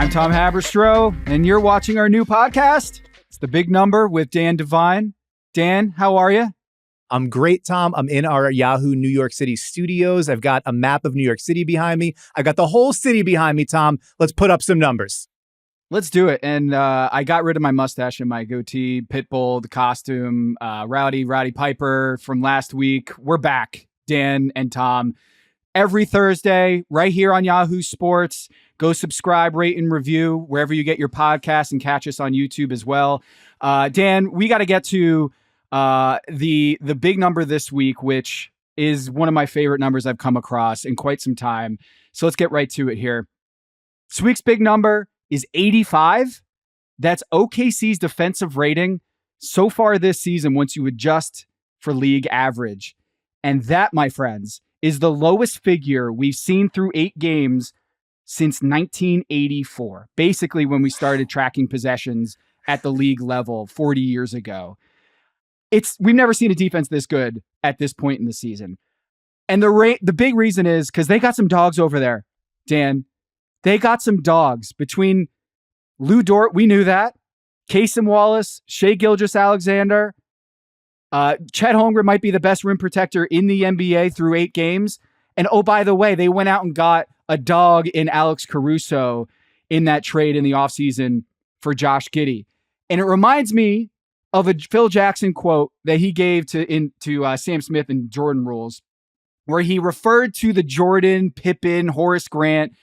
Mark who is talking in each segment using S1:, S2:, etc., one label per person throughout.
S1: I'm Tom Haberstroh, and you're watching our new podcast. It's The Big Number with Dan Devine. Dan, how are you?
S2: I'm great, Tom. I'm in our Yahoo New York City studios. I've got a map of New York City behind me. I got the whole city behind me, Tom. Let's put up some numbers.
S1: Let's do it. And I got rid of my mustache and my goatee, Pitbull, the costume, Rowdy Piper from last week. We're back, Dan and Tom. Every Thursday, right here on Yahoo Sports. Go subscribe, rate, and review wherever you get your podcasts, and catch us on YouTube as well. Dan, we got to get to the big number this week, which is one of my favorite numbers I've come across in quite some time. So let's get right to it here. This week's big number is 85. That's OKC's defensive rating so far this season once you adjust for league average. And that, my friends, is the lowest figure we've seen through 8 games since 1984, basically when we started tracking possessions at the league level 40 years ago. We've never seen a defense this good at this point in the season. And the big reason is because they got some dogs over there, Dan. They got some dogs between Lou Dort, we knew that, Casey Wallace, Shai Gilgeous-Alexander. Chet Holmgren might be the best rim protector in the NBA through 8 games. And oh, by the way, they went out and got a dog in Alex Caruso in that trade in the offseason for Josh Giddey. And it reminds me of a Phil Jackson quote that he gave to Sam Smith in Jordan Rules, where he referred to the Jordan, Pippen, Horace Grant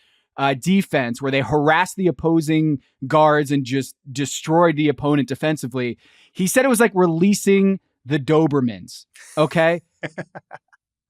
S1: defense, where they harassed the opposing guards and just destroyed the opponent defensively. He said it was like releasing the Dobermans. Okay.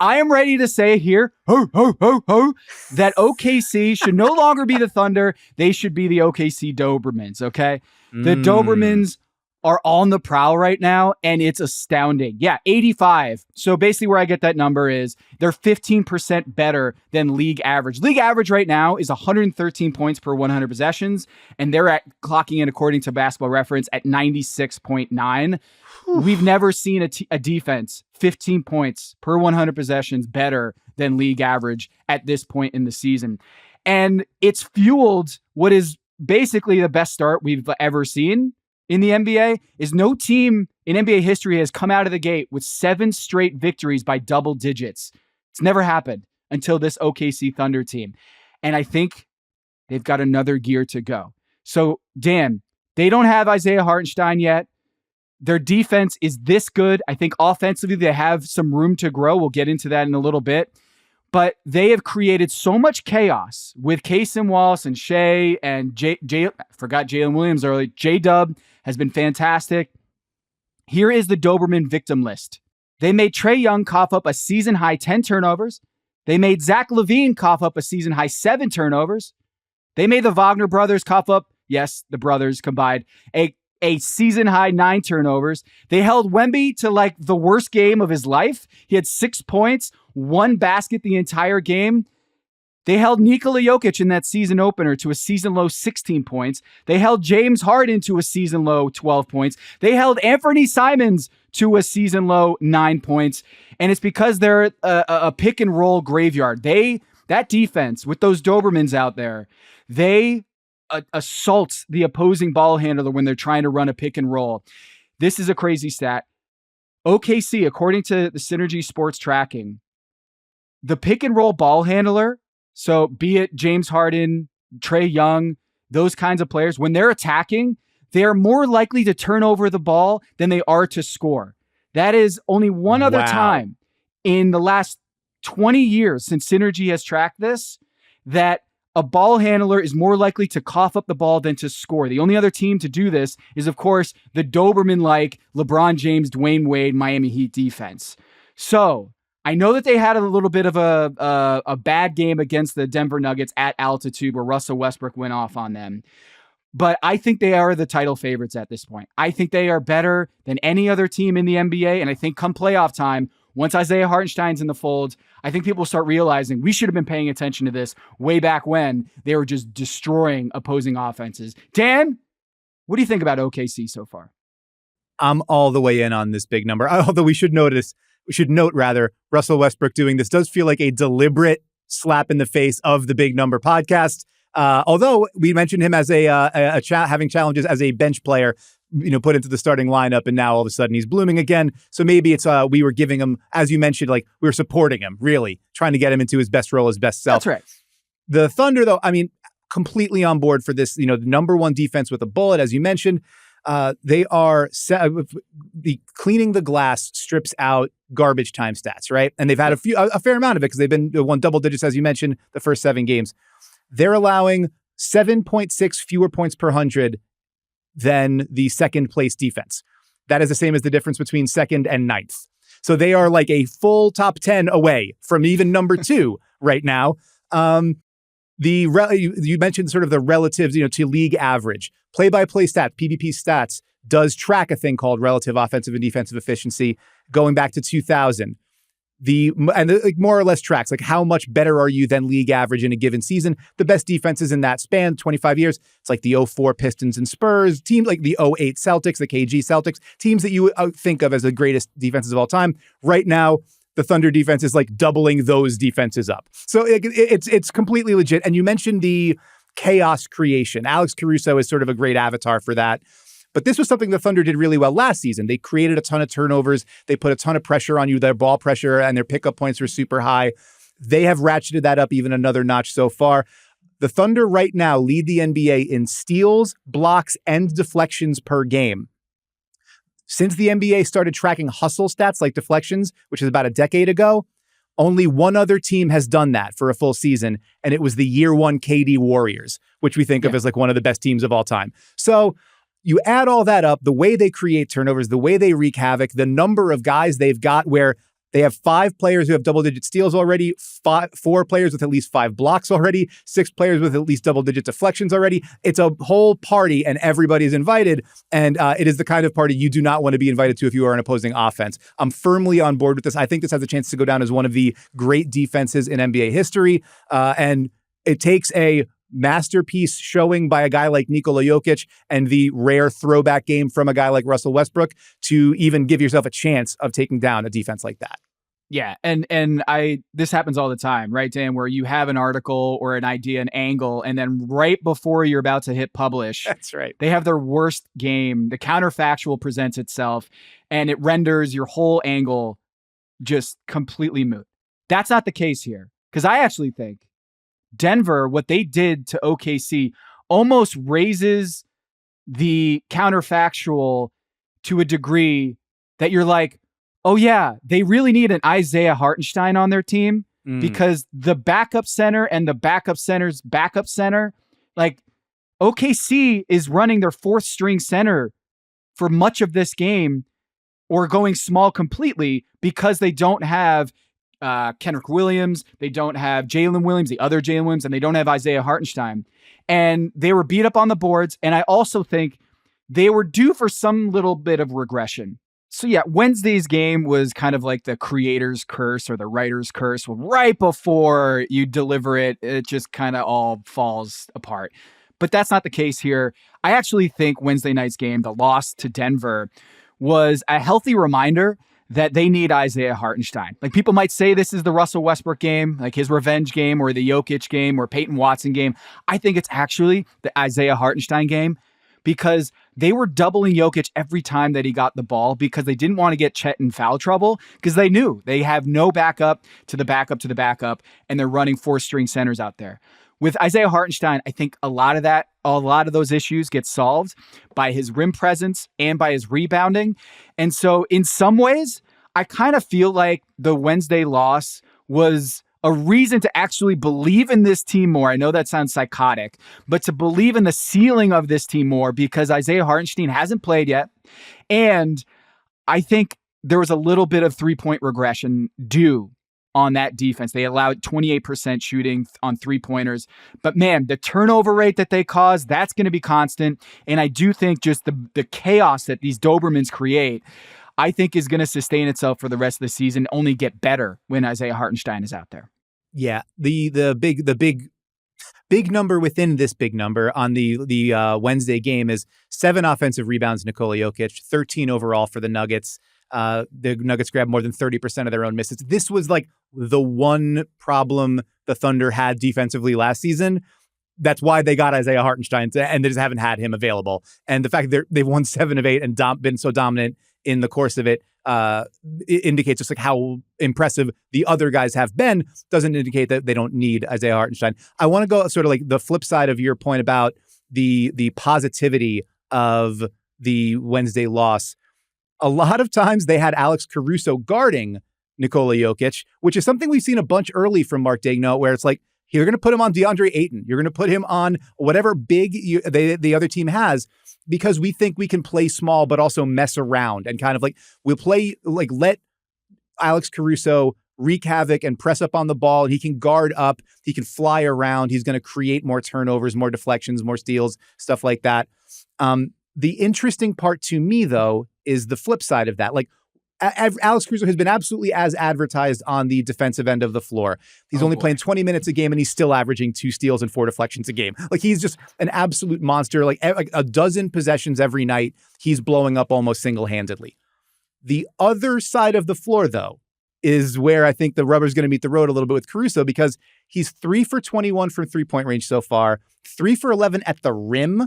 S1: I am ready to say here, that OKC should no longer be the Thunder. They should be the OKC Dobermans. Okay. The Dobermans are on the prowl right now, and it's astounding. Yeah, 85. So basically where I get that number is they're 15% better than league average. League average right now is 113 points per 100 possessions, and they're clocking in, according to Basketball Reference, at 96.9. We've never seen a defense 15 points per 100 possessions better than league average at this point in the season. And it's fueled what is basically the best start we've ever seen in the NBA. Is no team in NBA history has come out of the gate with 7 straight victories by double digits. It's never happened until this OKC Thunder team. And I think they've got another gear to go. So, Dan, they don't have Isaiah Hartenstein yet. Their defense is this good. I think offensively they have some room to grow. We'll get into that in a little bit. But they have created so much chaos with Casey Wallace and Shai and forgot Jalen Williams early. J-Dub has been fantastic. Here is the Doberman victim list. They made Trae Young cough up a season-high 10 turnovers. They made Zach LaVine cough up a season-high 7 turnovers. They made the Wagner brothers cough up, yes, the brothers combined, a season-high 9 turnovers. They held Wemby to like the worst game of his life. He had 6 points, 1 basket the entire game. They held Nikola Jokic in that season opener to a season-low 16 points. They held James Harden to a season-low 12 points. They held Anthony Simons to a season-low 9 points. And it's because they're a pick-and-roll graveyard. That defense, with those Dobermans out there, they assaults the opposing ball handler when they're trying to run a pick and roll. This is a crazy stat. OKC, according to the Synergy Sports tracking, the pick and roll ball handler, so be it James Harden, Trae Young, those kinds of players, when they're attacking, they're more likely to turn over the ball than they are to score. That is only one other time in the last 20 years since Synergy has tracked this, that a ball handler is more likely to cough up the ball than to score. The only other team to do this is, of course, the Doberman-like LeBron James, Dwayne Wade, Miami Heat defense. So I know that they had a little bit of a bad game against the Denver Nuggets at altitude where Russell Westbrook went off on them. But I think they are the title favorites at this point. I think they are better than any other team in the NBA. And I think come playoff time, once Isaiah Hartenstein's in the fold, I think people start realizing we should have been paying attention to this way back when they were just destroying opposing offenses. Dan, what do you think about OKC so far?
S2: I'm all the way in on this big number. Although we should note Russell Westbrook doing this does feel like a deliberate slap in the face of the Big Number podcast. Although we mentioned him as having challenges as a bench player, put into the starting lineup, and now all of a sudden he's blooming again. So maybe it's we were giving him, as you mentioned, like we were supporting him, really trying to get him into his best role, his best self.
S1: That's right.
S2: The Thunder, though, I mean, completely on board for this. The number one defense with a bullet, as you mentioned. They are the cleaning the glass strips out garbage time stats, right? And they've had a fair amount of it because they've been won double digits, as you mentioned, the first 7 games. They're allowing 7.6 fewer points per 100 than the second place defense. That is the same as the difference between second and ninth. So they are like a full top 10 away from even number 2 right now. You mentioned sort of the relatives, to league average. Play-by-play stats, PBP stats, does track a thing called relative offensive and defensive efficiency going back to 2000. More or less tracks, like how much better are you than league average in a given season? The best defenses in that span, 25 years, it's like the 04 Pistons and Spurs, teams like the 08 Celtics, the KG Celtics, teams that you think of as the greatest defenses of all time. Right now, the Thunder defense is like doubling those defenses up. So it's completely legit. And you mentioned the chaos creation. Alex Caruso is sort of a great avatar for that. But this was something the Thunder did really well last season. They created a ton of turnovers. They put a ton of pressure on you. Their ball pressure and their pickup points were super high. They have ratcheted that up even another notch so far. The Thunder right now lead the NBA in steals, blocks, and deflections per game. Since the NBA started tracking hustle stats like deflections, which is about a decade ago, only one other team has done that for a full season, and it was the year 1 KD Warriors, which we think of as like one of the best teams of all time. So you add all that up, the way they create turnovers, the way they wreak havoc, the number of guys they've got where they have 5 players who have double-digit steals already, 4 players with at least 5 blocks already, 6 players with at least double-digit deflections already. It's a whole party, and everybody's invited, and it is the kind of party you do not want to be invited to if you are an opposing offense. I'm firmly on board with this. I think this has a chance to go down as one of the great defenses in NBA history, and it takes a masterpiece showing by a guy like Nikola Jokic and the rare throwback game from a guy like Russell Westbrook to even give yourself a chance of taking down a defense like that.
S1: Yeah, and this happens all the time, right, Dan, where you have an article or an idea, an angle, and then right before you're about to hit publish,
S2: that's right,
S1: they have their worst game. The counterfactual presents itself, and it renders your whole angle just completely moot. That's not the case here, because I actually think Denver, what they did to OKC, almost raises the counterfactual to a degree that you're like, oh yeah, they really need an Isaiah Hartenstein on their team because the backup center and the backup center's backup center, like OKC is running their 4th string center for much of this game or going small completely because they don't have Kenrich Williams, they don't have Jalen Williams, the other Jalen Williams, and they don't have Isaiah Hartenstein. And they were beat up on the boards. And I also think they were due for some little bit of regression. So yeah, Wednesday's game was kind of like the creator's curse or the writer's curse. Right before you deliver it, it just kind of all falls apart. But that's not the case here. I actually think Wednesday night's game, the loss to Denver, was a healthy reminder that they need Isaiah Hartenstein. Like people might say this is the Russell Westbrook game, like his revenge game or the Jokic game or Peyton Watson game. I think it's actually the Isaiah Hartenstein game because they were doubling Jokic every time that he got the ball because they didn't want to get Chet in foul trouble because they knew they have no backup to the backup to the backup and they're running 4-string centers out there. With Isaiah Hartenstein, I think a lot of those issues get solved by his rim presence and by his rebounding. And so in some ways, I kind of feel like the Wednesday loss was a reason to actually believe in this team more. I know that sounds psychotic, but to believe in the ceiling of this team more because Isaiah Hartenstein hasn't played yet. And I think there was a little bit of 3-point regression due on that defense. They allowed 28% shooting on 3-pointers. But man, the turnover rate that they cause, that's going to be constant. And I do think just the chaos that these Dobermans create, I think is going to sustain itself for the rest of the season, only get better when Isaiah Hartenstein is out there.
S2: Yeah, the big number within this big number on the Wednesday game is 7 offensive rebounds, Nikola Jokic, 13 overall for the Nuggets. The Nuggets grabbed more than 30% of their own misses. This was like the one problem the Thunder had defensively last season. that's why they got Isaiah Hartenstein, and they just haven't had him available. And the fact that they've won 7 of 8 and been so dominant in the course of it, it indicates just like how impressive the other guys have been. Doesn't indicate that they don't need Isaiah Hartenstein. I want to go sort of like the flip side of your point about the positivity of the Wednesday loss. A lot of times they had Alex Caruso guarding Nikola Jokic, which is something we've seen a bunch early from Mark Daigneault, where it's like, you're going to put him on DeAndre Ayton. You're going to put him on whatever big the other team has, because we think we can play small, but also mess around and kind of like we'll play like let Alex Caruso wreak havoc and press up on the ball. And he can guard up. He can fly around. He's going to create more turnovers, more deflections, more steals, stuff like that. The interesting part to me, though, is the flip side of that. Like, Alex Caruso has been absolutely as advertised on the defensive end of the floor. He's only playing 20 minutes a game, and he's still averaging 2 steals and 4 deflections a game. Like, he's just an absolute monster. Like a dozen possessions every night, he's blowing up almost single-handedly. The other side of the floor, though, is where I think the rubber's going to meet the road a little bit with Caruso, because he's 3 for 21 from three-point range so far, 3 for 11 at the rim,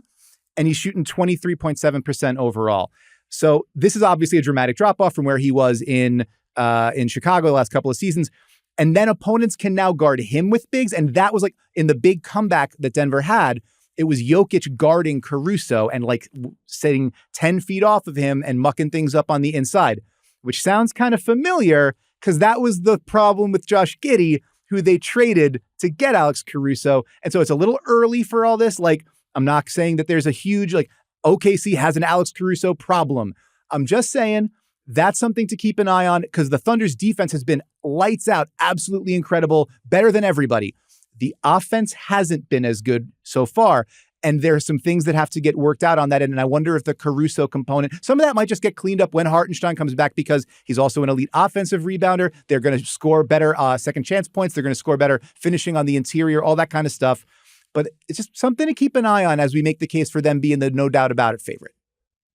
S2: and he's shooting 23.7% overall. So this is obviously a dramatic drop-off from where he was in Chicago the last couple of seasons. And then opponents can now guard him with bigs. And that was like in the big comeback that Denver had, it was Jokic guarding Caruso and like sitting 10 feet off of him and mucking things up on the inside, which sounds kind of familiar because that was the problem with Josh Giddey, who they traded to get Alex Caruso. And so it's a little early for all this. Like, I'm not saying that there's a huge, like, OKC has an Alex Caruso problem. I'm just saying that's something to keep an eye on, because the Thunder's defense has been lights out, absolutely incredible, better than everybody. The offense hasn't been as good so far, and there are some things that have to get worked out on that end, and I wonder if the Caruso component, some of that might just get cleaned up when Hartenstein comes back, because he's also an elite offensive rebounder. They're going to score better second chance points. They're going to score better finishing on the interior, all that kind of stuff. But it's just something to keep an eye on as we make the case for them being the no doubt about it favorite.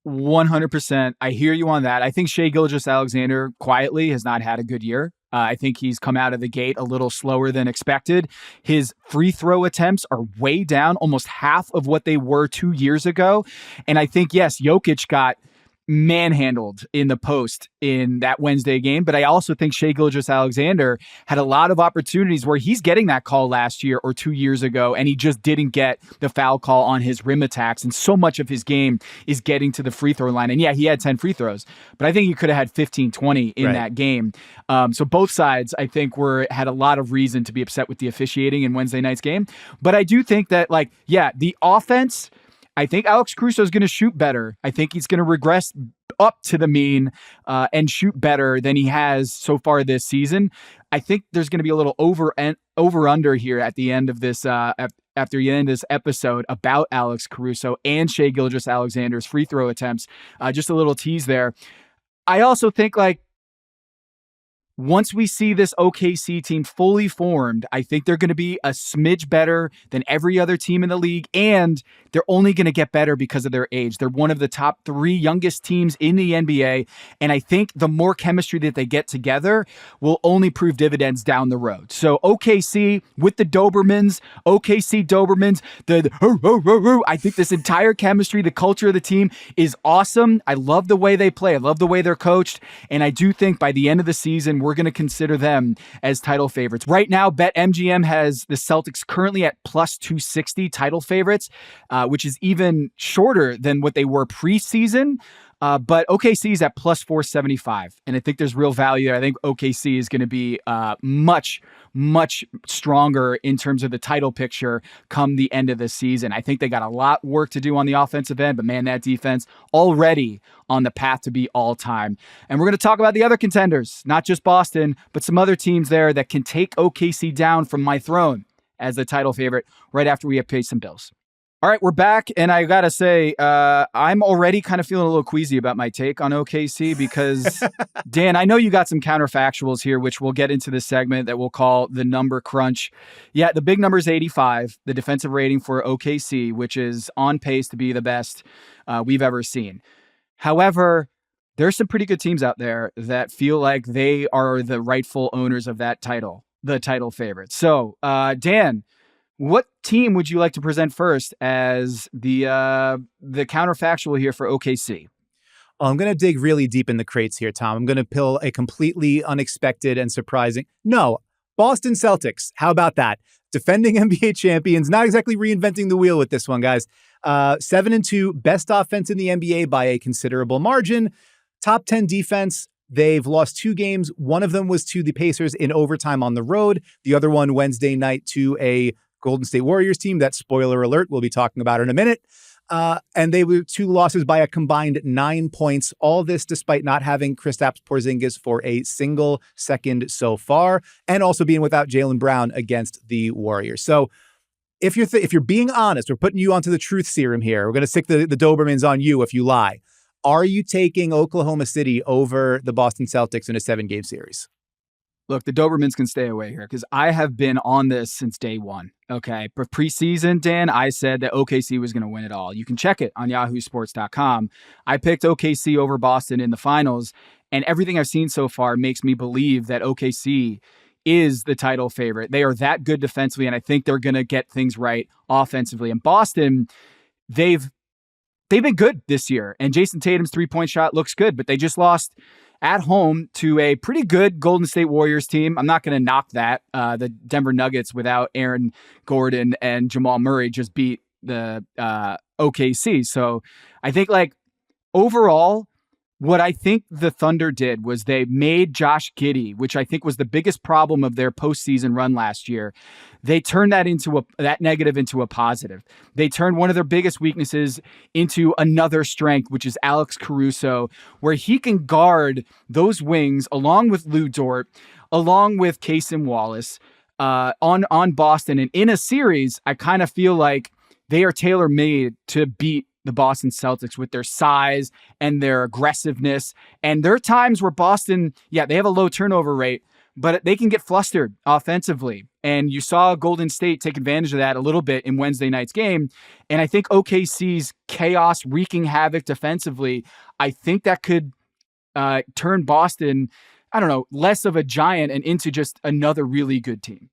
S1: 100%. I hear you on that. I think Shai Gilgeous-Alexander quietly has not had a good year. I think he's come out of the gate a little slower than expected. His free throw attempts are way down, almost half of what they were 2 years ago. And I think, yes, Jokic got manhandled in the post in that Wednesday game, but I also think Shai Gilgeous-Alexander had a lot of opportunities where he's getting that call last year or 2 years ago, and he just didn't get the foul call on his rim attacks, and so much of his game is getting to the free throw line. And yeah, he had 10 free throws, but I think he could have had 15, 20 in that game. So both sides, I think, had a lot of reason to be upset with the officiating in Wednesday night's game. But I do think that, like, yeah, the offense, I think Alex Caruso is going to shoot better. I think he's going to regress up to the mean and shoot better than he has so far this season. I think there's going to be a little over-under here at the end of this after you end this episode about Alex Caruso and Shai Gilgeous-Alexander's free throw attempts. Just a little tease there. I also think, like, once we see this OKC team fully formed, I think they're going to be a smidge better than every other team in the league, and they're only going to get better because of their age. They're one of the top 3 youngest teams in the NBA, and I think the more chemistry that they get together will only prove dividends down the road. So OKC with the Dobermans, I think this entire chemistry, the culture of the team is awesome. I love the way they play. I love the way they're coached, and I do think by the end of the season, we're going to consider them as title favorites. Right now, BetMGM has the Celtics currently at plus 260 title favorites, which is even shorter than what they were preseason. But OKC is at plus 475. And I think there's real value there. I think OKC is going to be much, much stronger in terms of the title picture come the end of the season. I think they got a lot of work to do on the offensive end, but man, that defense already on the path to be all time. And we're going to talk about the other contenders, not just Boston, but some other teams there that can take OKC down from my throne as the title favorite right after we have paid some bills. All right, we're back, and I gotta say, I'm already kind of feeling a little queasy about my take on OKC because, Dan, I know you got some counterfactuals here, which we'll get into this segment that we'll call the number crunch. Yeah, the big number is 85, the defensive rating for OKC, which is on pace to be the best we've ever seen. However, there's some pretty good teams out there that feel like they are the rightful owners of that title, the title favorite. So, Dan, What team would you like to present first as the counterfactual here for OKC?
S2: Oh, I'm going to dig really deep in the crates here, Tom. I'm going to pull a completely unexpected and surprising. No, Boston Celtics. How about that? Defending NBA champions, not exactly reinventing the wheel with this one, guys. 7-2, best offense in the NBA by a considerable margin. Top 10 defense. They've lost 2 games. One of them was to the Pacers in overtime on the road. The other one Wednesday night to a Golden State Warriors team that, spoiler alert, we'll be talking about in a minute. And they were 2 losses by a combined 9 points. All this despite not having Kristaps Porzingis for a single second so far, and also being without Jaylen Brown against the Warriors. So if you're being honest, we're putting you onto the truth serum here. We're going to stick the Dobermans on you if you lie. Are you taking Oklahoma City over the Boston Celtics in a 7-game series?
S1: Look, the Dobermans can stay away here because I have been on this since day one. Okay. But preseason, Dan, I said that OKC was going to win it all. You can check it on yahoosports.com. I picked OKC over Boston in the finals, and everything I've seen so far makes me believe that OKC is the title favorite. They are that good defensively, and I think they're going to get things right offensively. And Boston, they've been good this year, and Jason Tatum's 3-point shot looks good, but they just lost at home to a pretty good Golden State Warriors team. I'm not going to knock that. The Denver Nuggets without Aaron Gordon and Jamal Murray just beat the OKC. So I think overall, what I think the Thunder did was they made Josh Giddey, which I think was the biggest problem of their postseason run last year. They turned that negative into a positive. They turned one of their biggest weaknesses into another strength, which is Alex Caruso, where he can guard those wings along with Lou Dort, along with Cason Wallace on Boston. And in a series, I kind of feel like they are tailor-made to beat the Boston Celtics with their size and their aggressiveness. And there are times where Boston, they have a low turnover rate, but they can get flustered offensively. And you saw Golden State take advantage of that a little bit in Wednesday night's game. And I think OKC's chaos wreaking havoc defensively, I think that could turn Boston, less of a giant and into just another really good team.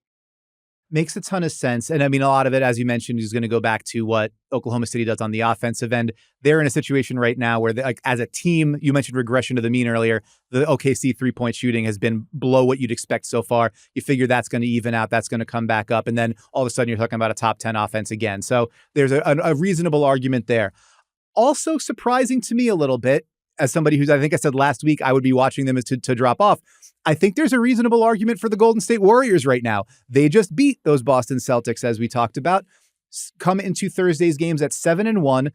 S2: Makes a ton of sense. And I mean, a lot of it, as you mentioned, is going to go back to what Oklahoma City does on the offensive end. They're in a situation right now where, as a team, you mentioned regression to the mean earlier. The OKC 3-point shooting has been below what you'd expect so far. You figure that's going to even out. That's going to come back up. And then all of a sudden, you're talking about a top 10 offense again. So there's a reasonable argument there. Also surprising to me a little bit, as somebody who's, I think I said last week, I would be watching them to drop off. I think there's a reasonable argument for the Golden State Warriors right now. They just beat those Boston Celtics, as we talked about, come into Thursday's games at 7-1,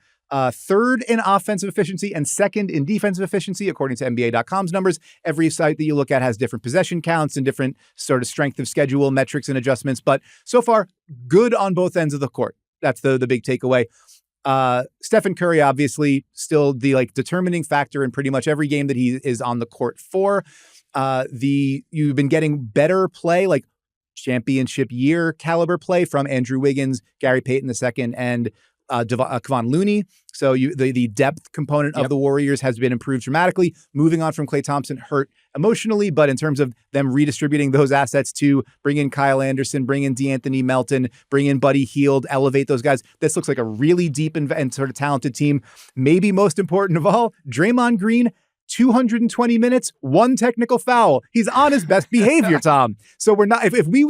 S2: third in offensive efficiency and second in defensive efficiency, according to NBA.com's numbers. Every site that you look at has different possession counts and different sort of strength of schedule metrics and adjustments. But so far, good on both ends of the court. That's the big takeaway. Stephen Curry, obviously, still the determining factor in pretty much every game that he is on the court for. You've been getting better play, like championship year caliber play from Andrew Wiggins, Gary Payton II, and Kevon Looney. So the depth component of the Warriors has been improved dramatically. Moving on from Klay Thompson hurt emotionally, but in terms of them redistributing those assets to bring in Kyle Anderson, bring in DeAnthony Melton, bring in Buddy Hield, elevate those guys. This looks like a really deep and sort of talented team. Maybe most important of all, Draymond Green, 220 minutes, 1 technical foul. He's on his best behavior, Tom. So we're not, if we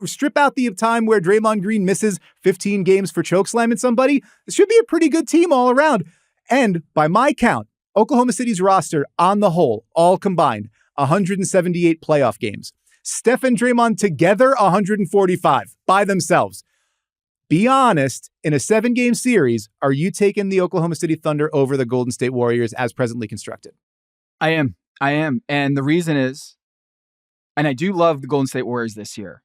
S2: strip out the time where Draymond Green misses 15 games for chokeslamming somebody, it should be a pretty good team all around. And by my count, Oklahoma City's roster on the whole, all combined, 178 playoff games. Steph and Draymond together, 145 by themselves. Be honest, in a 7-game series, are you taking the Oklahoma City Thunder over the Golden State Warriors as presently constructed?
S1: I am. And the reason is, and I do love the Golden State Warriors this year.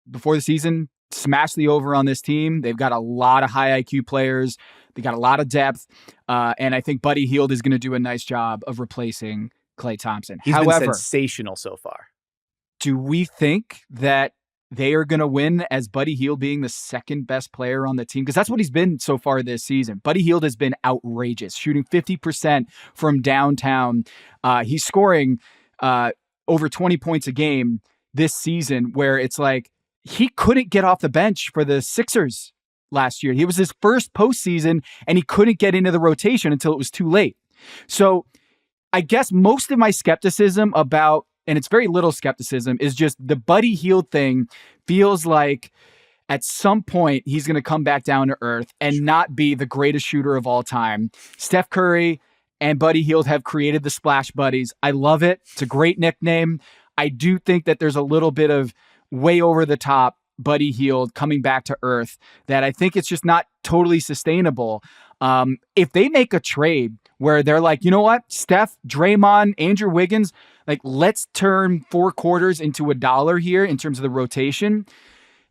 S1: Before the season, smashed the over on this team. They've got a lot of high IQ players. They got a lot of depth. And I think Buddy Hield is going to do a nice job of replacing Klay Thompson.
S2: He's been sensational so far.
S1: Do we think that they are going to win as Buddy Hield being the second best player on the team? Because that's what he's been so far this season. Buddy Hield has been outrageous, shooting 50% from downtown. He's scoring over 20 points a game this season, where it's like he couldn't get off the bench for the Sixers last year. It was his first postseason, and he couldn't get into the rotation until it was too late. So I guess most of my skepticism about, and it's very little skepticism, is just the Buddy Hield thing feels like at some point he's going to come back down to earth and not be the greatest shooter of all time. Steph Curry and Buddy Hield have created the Splash Buddies. I love it. It's a great nickname. I do think that there's a little bit of way over the top Buddy Hield coming back to earth that I think it's just not totally sustainable. If they make a trade where they're like, you know what, Steph, Draymond, Andrew Wiggins, like let's turn 4 quarters into $1 here in terms of the rotation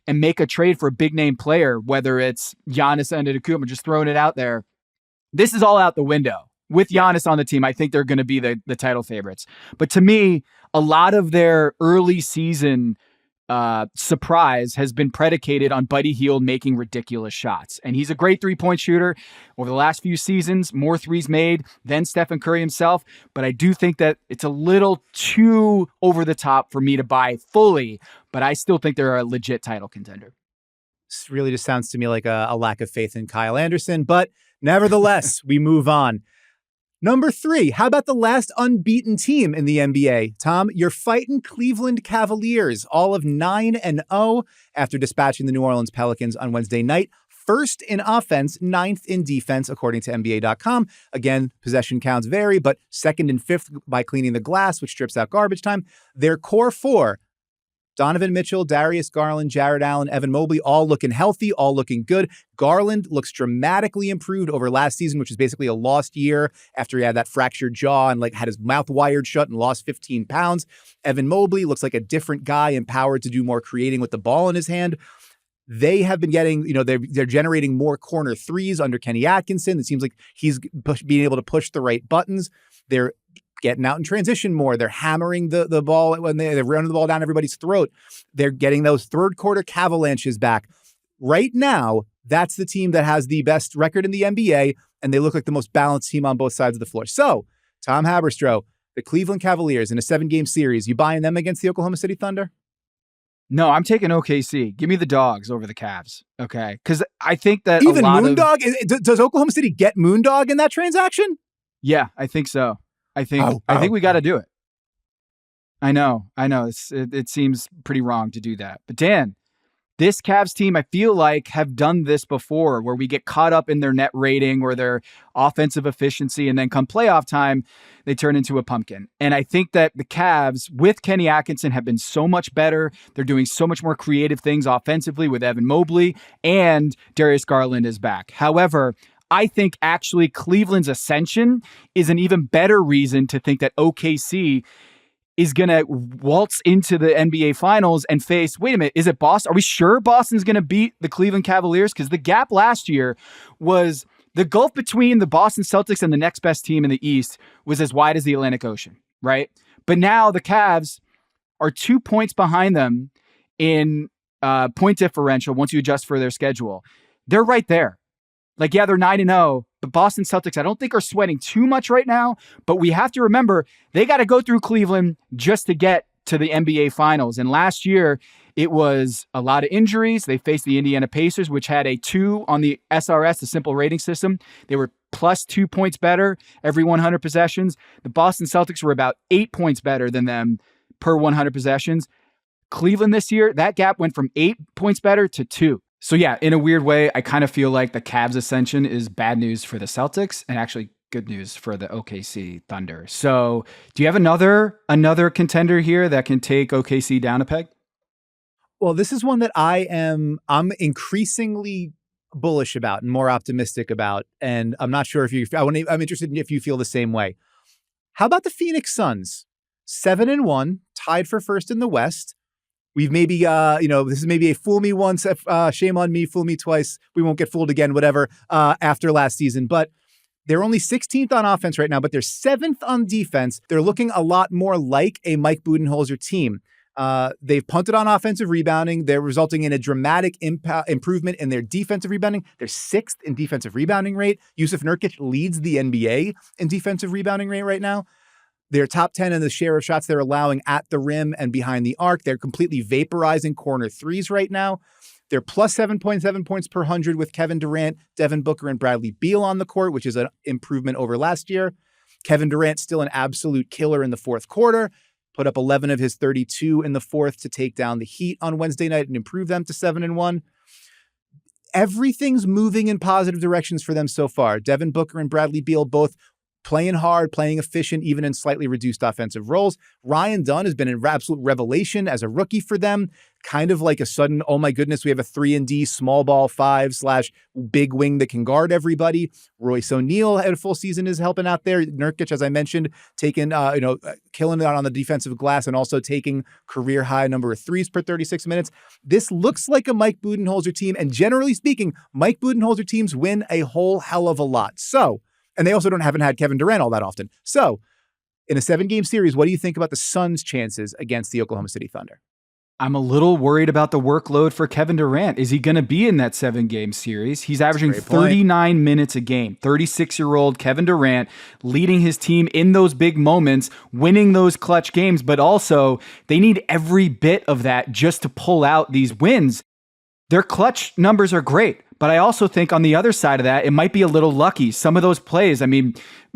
S1: and make a trade for a big name player, whether it's Giannis Antetokounmpo, just throwing it out there. This is all out the window. With Giannis on the team, I think they're going to be the title favorites. But to me, a lot of their early season surprise has been predicated on Buddy Hield making ridiculous shots. And he's a great 3-point shooter. Over the last few seasons, more threes made than Stephen Curry himself. But I do think that it's a little too over the top for me to buy fully. But I still think they're a legit title contender.
S2: This really just sounds to me like a lack of faith in Kyle Anderson. But nevertheless, we move on. Number 3, how about the last unbeaten team in the NBA? Tom, you're fighting Cleveland Cavaliers, all of 9-0 after dispatching the New Orleans Pelicans on Wednesday night. First in offense, 9th in defense, according to NBA.com. Again, possession counts vary, but 2nd and 5th by cleaning the glass, which strips out garbage time. Their core 4, Donovan Mitchell, Darius Garland, Jared Allen, Evan Mobley, all looking healthy, all looking good. Garland looks dramatically improved over last season, which is basically a lost year after he had that fractured jaw and had his mouth wired shut and lost 15 pounds. Evan Mobley looks like a different guy, empowered to do more creating with the ball in his hand. They have been getting, they're generating more corner threes under Kenny Atkinson. It seems like he's being able to push the right buttons. They're getting out in transition more. They're hammering the ball when they're running the ball down everybody's throat. They're getting those third quarter Cavalanches back. Right now, that's the team that has the best record in the NBA, and they look like the most balanced team on both sides of the floor. So, Tom Haberstroh, the Cleveland Cavaliers in a 7-game series, you buying them against the Oklahoma City Thunder?
S1: No, I'm taking OKC. Give me the Dogs over the Cavs. Okay. Because I think that
S2: even Moondog, does Oklahoma City get Moondog in that transaction?
S1: Yeah, I think so. I think we got to do it. I know. It seems pretty wrong to do that. But Dan, this Cavs team, I feel like, have done this before, where we get caught up in their net rating or their offensive efficiency, and then come playoff time, they turn into a pumpkin. And I think that the Cavs, with Kenny Atkinson, have been so much better. They're doing so much more creative things offensively with Evan Mobley, and Darius Garland is back. However, I think actually Cleveland's ascension is an even better reason to think that OKC is going to waltz into the NBA Finals and face, wait a minute, is it Boston? Are we sure Boston's going to beat the Cleveland Cavaliers? Because the gap last year was, the gulf between the Boston Celtics and the next best team in the East was as wide as the Atlantic Ocean, right? But now the Cavs are 2 points behind them in point differential once you adjust for their schedule. They're right there. Like, yeah, they're 9-0, but Boston Celtics, I don't think are sweating too much right now. But we have to remember, they got to go through Cleveland just to get to the NBA Finals. And last year, it was a lot of injuries. They faced the Indiana Pacers, which had a 2 on the SRS, the simple rating system. They were plus 2 points better every 100 possessions. The Boston Celtics were about 8 points better than them per 100 possessions. Cleveland this year, that gap went from 8 points better to 2. So yeah, in a weird way, I kind of feel like the Cavs ascension is bad news for the Celtics and actually good news for the OKC Thunder. So do you have another contender here that can take OKC down a peg?
S2: Well, this is one that I'm increasingly bullish about and more optimistic about. And I'm not sure I'm interested in if you feel the same way. How about the Phoenix Suns? 7-1, tied for first in the West. We've maybe, this is maybe a fool me once, shame on me, fool me twice. We won't get fooled again, whatever, after last season. But they're only 16th on offense right now, but they're 7th on defense. They're looking a lot more like a Mike Budenholzer team. They've punted on offensive rebounding. They're resulting in a dramatic improvement in their defensive rebounding. They're 6th in defensive rebounding rate. Yusuf Nurkic leads the NBA in defensive rebounding rate right now. They're top 10 in the share of shots they're allowing at the rim and behind the arc. They're completely vaporizing corner threes right now. They're plus 7.7 points per 100 with Kevin Durant, Devin Booker, and Bradley Beal on the court, which is an improvement over last year. Kevin Durant still an absolute killer in the fourth quarter. Put up 11 of his 32 in the fourth to take down the Heat on Wednesday night and improve them to 7-1. Everything's moving in positive directions for them so far. Devin Booker and Bradley Beal both playing hard, playing efficient, even in slightly reduced offensive roles. Ryan Dunn has been an absolute revelation as a rookie for them. Kind of like a sudden, oh my goodness, we have a 3-and-D small ball 5/big wing that can guard everybody. Royce O'Neal had a full season is helping out there. Nurkic, as I mentioned, taking, killing it out on the defensive glass and also taking career high number of threes per 36 minutes. This looks like a Mike Budenholzer team. And generally speaking, Mike Budenholzer teams win a whole hell of a lot. So, and they also haven't had Kevin Durant all that often. So in a 7-game series, what do you think about the Suns' chances against the Oklahoma City Thunder?
S1: I'm a little worried about the workload for Kevin Durant. Is he going to be in that 7-game series? He's averaging 39 minutes a game. 36-year-old Kevin Durant leading his team in those big moments, winning those clutch games, but also they need every bit of that just to pull out these wins. Their clutch numbers are great, but I also think on the other side of that, it might be a little lucky. Some of those plays, I mean,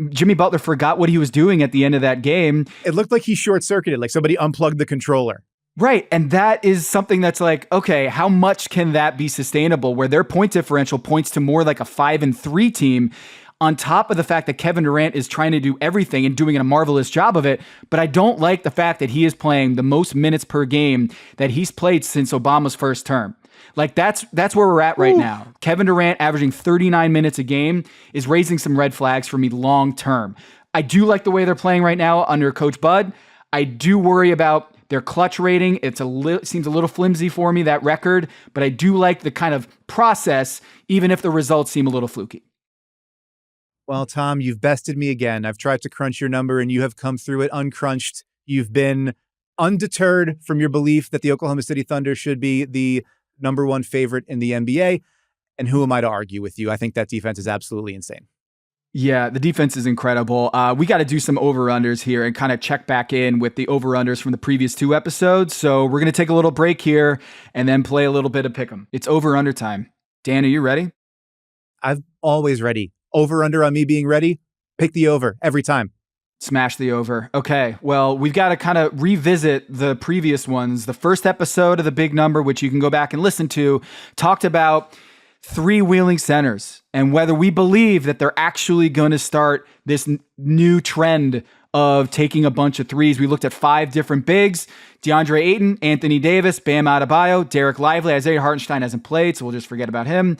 S1: Jimmy Butler forgot what he was doing at the end of that game.
S2: It looked like he short-circuited, like somebody unplugged the controller.
S1: Right, and that is something that's like, okay, how much can that be sustainable where their point differential points to more like a 5-3 team on top of the fact that Kevin Durant is trying to do everything and doing a marvelous job of it, but I don't like the fact that he is playing the most minutes per game that he's played since Obama's first term. Like that's where we're at right now. Kevin Durant averaging 39 minutes a game is raising some red flags for me long term. I do like the way they're playing right now under Coach Bud. I do worry about their clutch rating. It seems a little flimsy for me, that record, but I do like the kind of process, even if the results seem a little fluky.
S2: Well, Tom, you've bested me again. I've tried to crunch your number and you have come through it uncrunched. You've been undeterred from your belief that the Oklahoma City Thunder should be the number one favorite in the NBA. And who am I to argue with you? I think that defense is absolutely insane.
S1: Yeah, the defense is incredible. We got to do some over-unders here and kind of check back in with the over-unders from the previous 2 episodes. So we're going to take a little break here and then play a little bit of Pick'em. It's over-under time. Dan, are you ready?
S2: I'm always ready. Over-under on me being ready? Pick the over every time.
S1: Smash the over. Okay, well, we've got to kind of revisit the previous ones. The first episode of The Big Number, which you can go back and listen to, talked about three-wheeling centers and whether we believe that they're actually going to start this new trend of taking a bunch of threes. We looked at 5 different bigs: DeAndre Ayton, Anthony Davis, Bam Adebayo, Derek Lively. Isaiah Hartenstein hasn't played, so we'll just forget about him.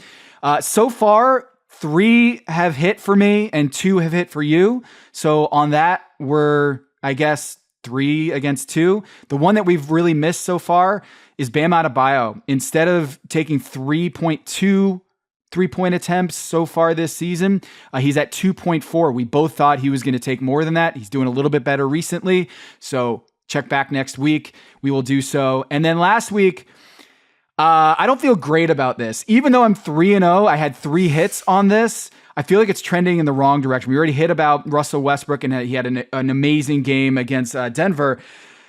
S1: So far, 3 have hit for me and 2 have hit for you. So on that, we're, I guess, 3 against 2. The one that we've really missed so far is Bam Adebayo. Instead of taking 3.2 3-point attempts so far this season, he's at 2.4. We both thought he was going to take more than that. He's doing a little bit better recently. So check back next week. We will do so. And then last week, I don't feel great about this. Even though I'm 3-0, I had 3 hits on this. I feel like it's trending in the wrong direction. We already hit about Russell Westbrook, and he had an amazing game against Denver.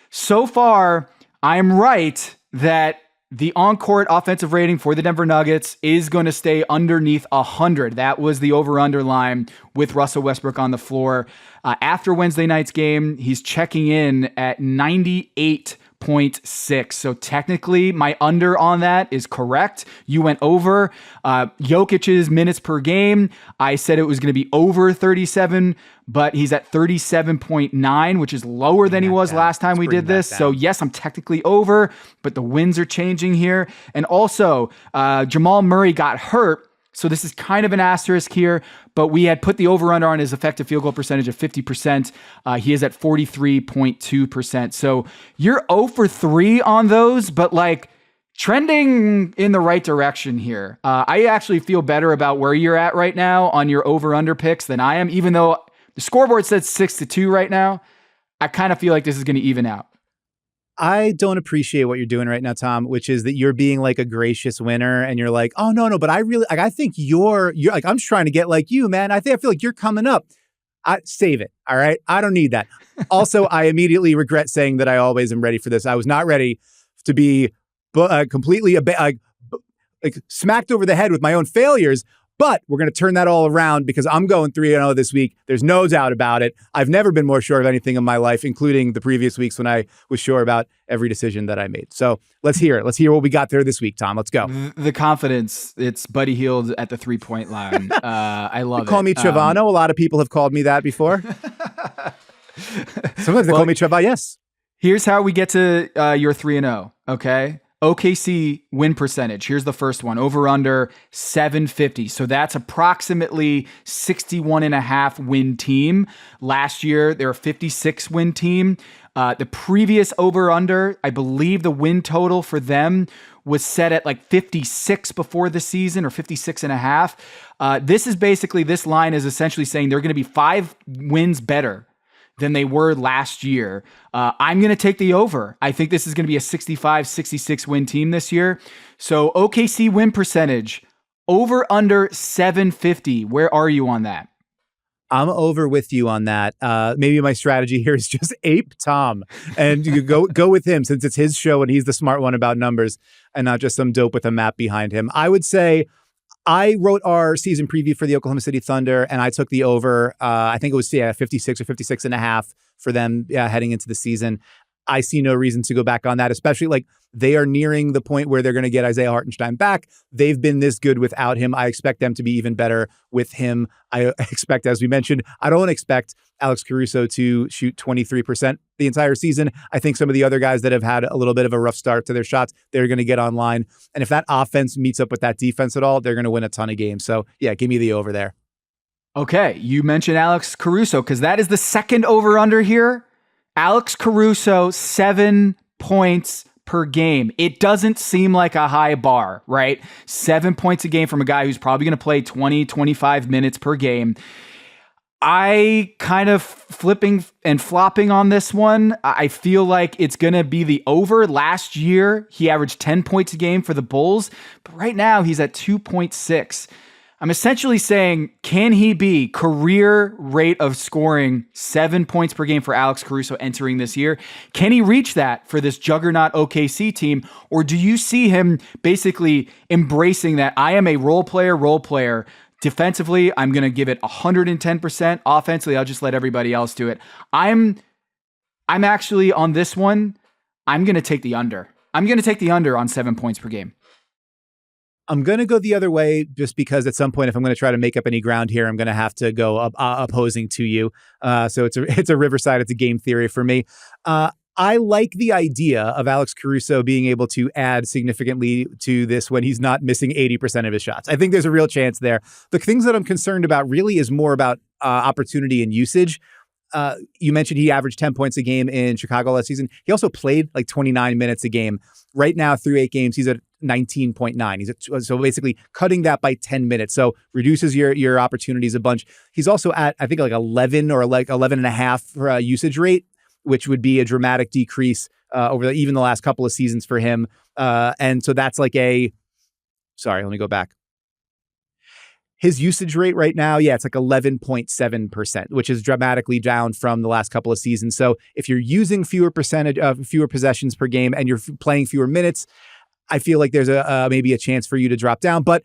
S1: So far, I'm right that the on-court offensive rating for the Denver Nuggets is going to stay underneath 100. That was the over-under line with Russell Westbrook on the floor. After Wednesday night's game, he's checking in at 98.6. So technically, my under on that is correct. You went over. Jokic's minutes per game, I said it was going to be over 37, but he's at 37.9, which is lower than he was last time we did this. So yes, I'm technically over, but the winds are changing here. And also, Jamal Murray got hurt, so this is kind of an asterisk here, but we had put the over-under on his effective field goal percentage of 50%. He is at 43.2%. So you're 0 for 3 on those, but like trending in the right direction here. I actually feel better about where you're at right now on your over-under picks than I am, even though the scoreboard says 6-2 right now. I kind of feel like this is going to even out.
S2: I don't appreciate what you're doing right now, Tom, which is that you're being like a gracious winner and you're like, oh, no, but I really, like, I think you're like, I'm just trying to get like you, man. I feel like you're coming up. Save it. All right. I don't need that. Also, I immediately regret saying that I always am ready for this. I was not ready to be completely smacked over the head with my own failures. But we're going to turn that all around because I'm going 3-0 this week. There's no doubt about it. I've never been more sure of anything in my life, including the previous weeks when I was sure about every decision that I made. So let's hear it. Let's hear what we got there this week, Tom. Let's go.
S1: The confidence. It's Buddy Hield at the 3-point line. I love it.
S2: Call me Trevano. A lot of people have called me that before. Sometimes they call me Treva. Yes.
S1: Here's how we get to your 3-0. Okay. OKC win percentage. Here's the first one. Over under 750. So that's approximately 61.5 win team. Last year, they're a 56 win team. The previous over under, I believe the win total for them was set at like 56 before the season, or 56.5. This line is essentially saying they're going to be 5 wins better than they were last year. I'm going to take the over. I think this is going to be a 65, 66 win team this year. So OKC win percentage, over under 750. Where are you on that?
S2: I'm over with you on that. Maybe my strategy here is just ape Tom and you go with him since it's his show and he's the smart one about numbers and not just some dope with a map behind him. I would say I wrote our season preview for the Oklahoma City Thunder, and I took the over. I think it was 56 or 56.5 for them heading into the season. I see no reason to go back on that, especially like they are nearing the point where they're going to get Isaiah Hartenstein back. They've been this good without him. I expect them to be even better with him. I expect, as we mentioned, I don't expect Alex Caruso to shoot 23% the entire season. I think some of the other guys that have had a little bit of a rough start to their shots, they're going to get online. And if that offense meets up with that defense at all, they're going to win a ton of games. So yeah, give me the over there.
S1: Okay, you mentioned Alex Caruso because that is the second over-under here. Alex Caruso, 7 points per game. It doesn't seem like a high bar, right? 7 points a game from a guy who's probably going to play 20, 25 minutes per game. I kind of flipping and flopping on this one. I feel like it's going to be the over. Last year, he averaged 10 points a game for the Bulls, but right now he's at 2.6. I'm essentially saying, can he be career rate of scoring 7 points per game for Alex Caruso entering this year? Can he reach that for this juggernaut OKC team? Or do you see him basically embracing that I am a role player? Defensively, I'm going to give it 110%. Offensively, I'll just let everybody else do it. I'm actually on this one, I'm going to take the under. I'm going to take the under on 7 points per game.
S2: I'm going to go the other way just because at some point, if I'm going to try to make up any ground here, I'm going to have to go opposing to you. So it's a Riverside. It's a game theory for me. I like the idea of Alex Caruso being able to add significantly to this when he's not missing 80% of his shots. I think there's a real chance there. The things that I'm concerned about really is more about opportunity and usage. You mentioned he averaged 10 points a game in Chicago last season. He also played like 29 minutes a game. Right now, through 8 games, he's at 19.9. So basically cutting that by 10 minutes. So reduces your opportunities a bunch. He's also at, I think, like 11 or like 11.5 usage rate, which would be a dramatic decrease over even the last couple of seasons for him. And so that's like sorry, let me go back. His usage rate right now, it's like 11.7%, which is dramatically down from the last couple of seasons. So if you're using fewer possessions per game and you're playing fewer minutes, I feel like there's maybe a chance for you to drop down. But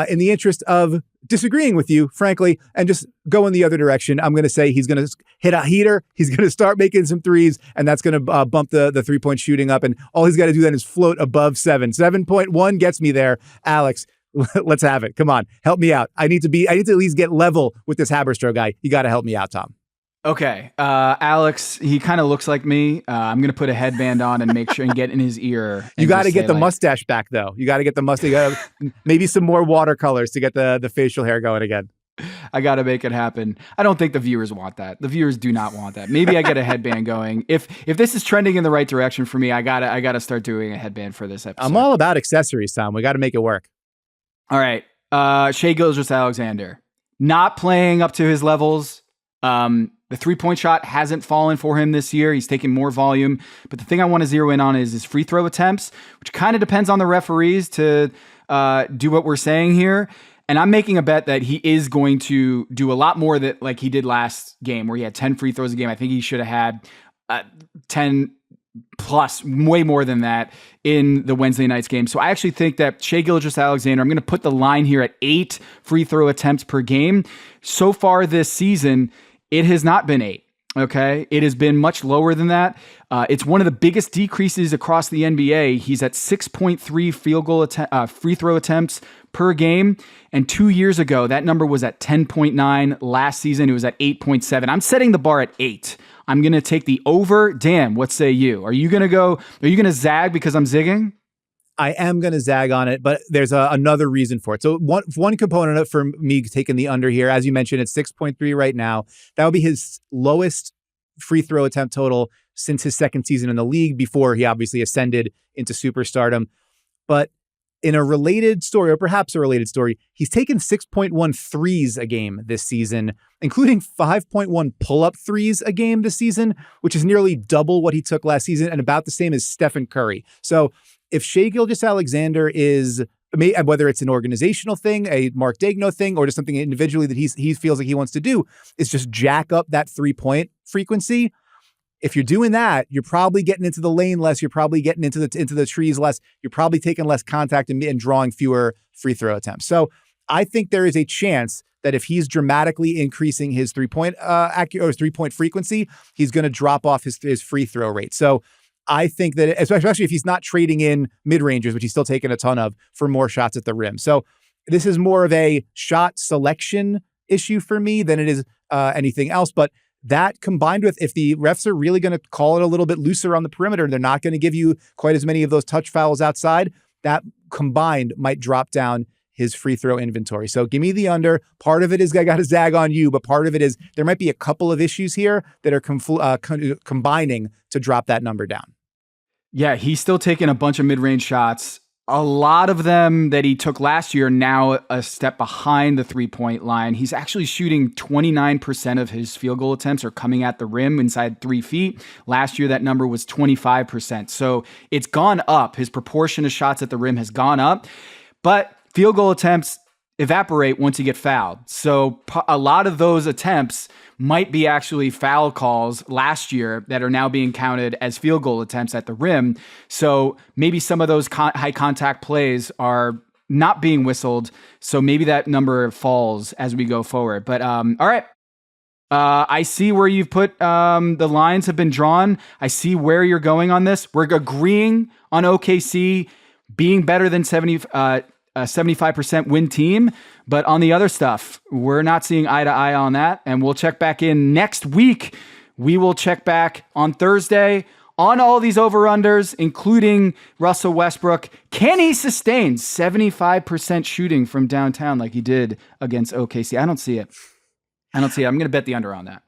S2: in the interest of disagreeing with you, frankly, and just go in the other direction, I'm going to say he's going to hit a heater. He's going to start making some threes, and that's going to bump the 3-point shooting up. And all he's got to do then is float above 7. 7.1 gets me there. Alex, let's have it. Come on, help me out. I need to at least get level with this Haberstroh guy. You got to help me out, Tom.
S1: Okay. Alex, he kind of looks like me. I'm going to put a headband on and make sure and get in his ear.
S2: You got to get the mustache back, though. You got to get the mustache. Maybe some more watercolors to get the facial hair going again.
S1: I got to make it happen. I don't think the viewers want that. The viewers do not want that. Maybe I get a headband going. If this is trending in the right direction for me, I gotta start doing a headband for this episode.
S2: I'm all about accessories, Tom. We got to make it work.
S1: All right. Shai Gilgeous-Alexander, not playing up to his levels. The 3-point shot hasn't fallen for him this year. He's taking more volume. But the thing I want to zero in on is his free throw attempts, which kind of depends on the referees to do what we're saying here. And I'm making a bet that he is going to do a lot more that like he did last game where he had 10 free throws a game. I think he should have had 10 plus, way more than that in the Wednesday night's game. So I actually think that Shai Gilgeous-Alexander, I'm going to put the line here at 8 free throw attempts per game. So far this season, it has not been 8. Okay, it has been much lower than that. It's one of the biggest decreases across the NBA. He's at 6.3 free throw attempts per game. And 2 years ago, that number was at 10.9. Last season, it was at 8.7. I'm setting the bar at 8. I'm going to take the over. Dan, what say you? Are you going to zag because I'm zigging?
S2: I am going to zag on it, but there's another reason for it. So one component for me taking the under here, as you mentioned, it's 6.3 right now. That would be his lowest free throw attempt total since his second season in the league, before he obviously ascended into superstardom. But in a related story, or perhaps a related story, he's taken 6.1 threes a game this season, including 5.1 pull-up threes a game this season, which is nearly double what he took last season and about the same as Stephen Curry. So if Shai Gilgeous-Alexander is, whether it's an organizational thing, a Mark Daigneault thing, or just something individually that he feels like he wants to do, is just jack up that 3-point frequency. If you're doing that, you're probably getting into the lane less. You're probably getting into the trees less. You're probably taking less contact and drawing fewer free throw attempts. So I think there is a chance that if he's dramatically increasing his 3-point or 3-point frequency, he's going to drop off his free throw rate. So I think that, especially if he's not trading in mid-rangers, which he's still taking a ton of, for more shots at the rim. So this is more of a shot selection issue for me than it is anything else. But that combined with, if the refs are really going to call it a little bit looser on the perimeter, they're not going to give you quite as many of those touch fouls outside, that combined might drop down his free throw inventory. So give me the under. Part of it is I got to zag on you, but part of it is there might be a couple of issues here that are combining to drop that number down.
S1: Yeah, he's still taking a bunch of mid-range shots. A lot of them that he took last year now a step behind the 3-point line. He's actually shooting 29% of his field goal attempts are coming at the rim inside 3 feet. Last year, that number was 25%. So it's gone up. His proportion of shots at the rim has gone up. But field goal attempts evaporate once you get fouled. So a lot of those attempts might be actually foul calls last year that are now being counted as field goal attempts at the rim. So maybe some of those high contact plays are not being whistled. So maybe that number falls as we go forward. But all right. I see where you've put the lines have been drawn. I see where you're going on this. We're agreeing on OKC being better than 75% win team. But on the other stuff, we're not seeing eye to eye on that. And we'll check back in next week. We will check back on Thursday on all these over-unders, including Russell Westbrook. Can he sustain 75% shooting from downtown like he did against OKC? I don't see it. I'm going to bet the under on that.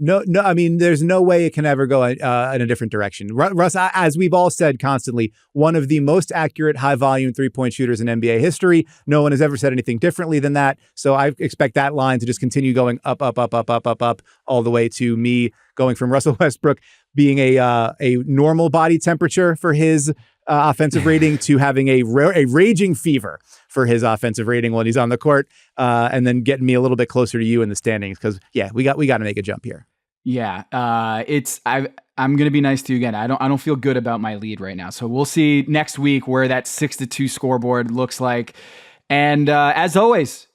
S2: No. I mean, there's no way it can ever go in a different direction. Russ, as we've all said constantly, one of the most accurate high-volume 3-point shooters in NBA history. No one has ever said anything differently than that. So I expect that line to just continue going up, all the way to me going from Russell Westbrook being a normal body temperature for his offensive rating to having a raging fever for his offensive rating when he's on the court, and then getting me a little bit closer to you in the standings, because we got to make a jump here.
S1: Yeah, I'm gonna be nice to you again. I don't feel good about my lead right now, so we'll see next week where that 6-2 scoreboard looks like. And as always,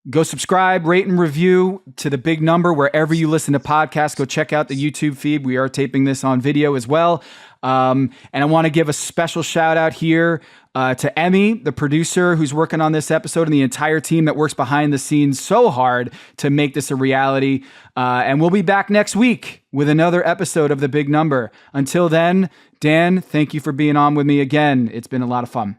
S1: go subscribe, rate, and review to The Big Number wherever you listen to podcasts. Go check out the YouTube feed. We are taping this on video as well. And I want to give a special shout out here to Emmy, the producer who's working on this episode, and the entire team that works behind the scenes so hard to make this a reality. And we'll be back next week with another episode of The Big Number. Until then, Dan, thank you for being on with me again. It's been a lot of fun.